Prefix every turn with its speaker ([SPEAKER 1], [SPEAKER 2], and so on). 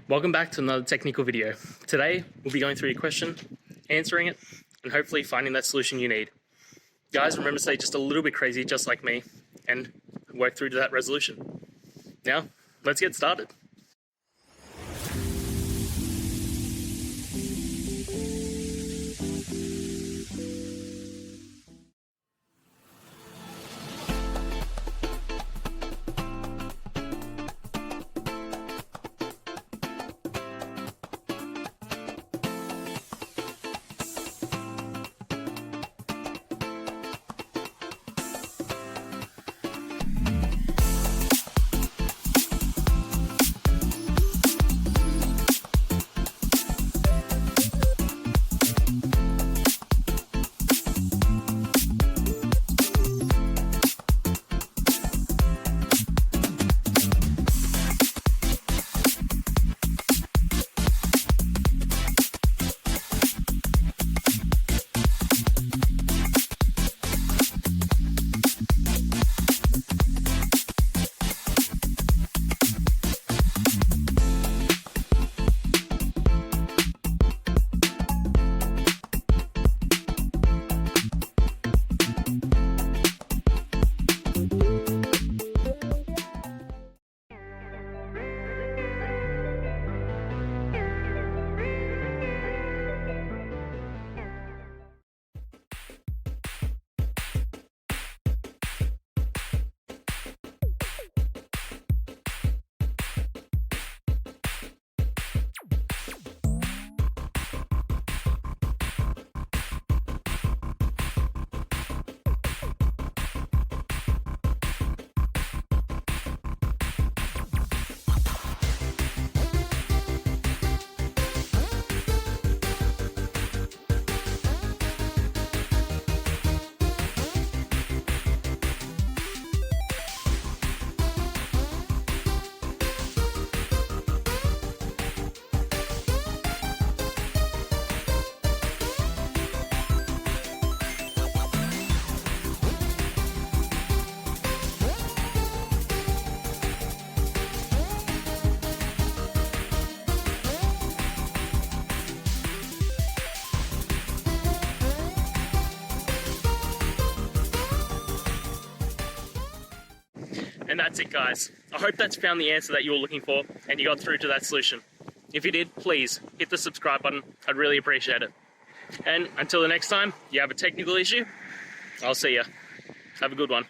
[SPEAKER 1] Welcome back to another technical video. Today, we'll be going through your question, answering it, and hopefully finding that solution you need. Guys, remember to stay just a little bit crazy, just like me, and work through to that resolution. Now, let's get started. And that's it, guys. I hope that's found the answer that you were looking for and you got through to that solution. If you did, please hit the subscribe button. I'd really appreciate it. And until the next time you have a technical issue, I'll see ya. Have a good one.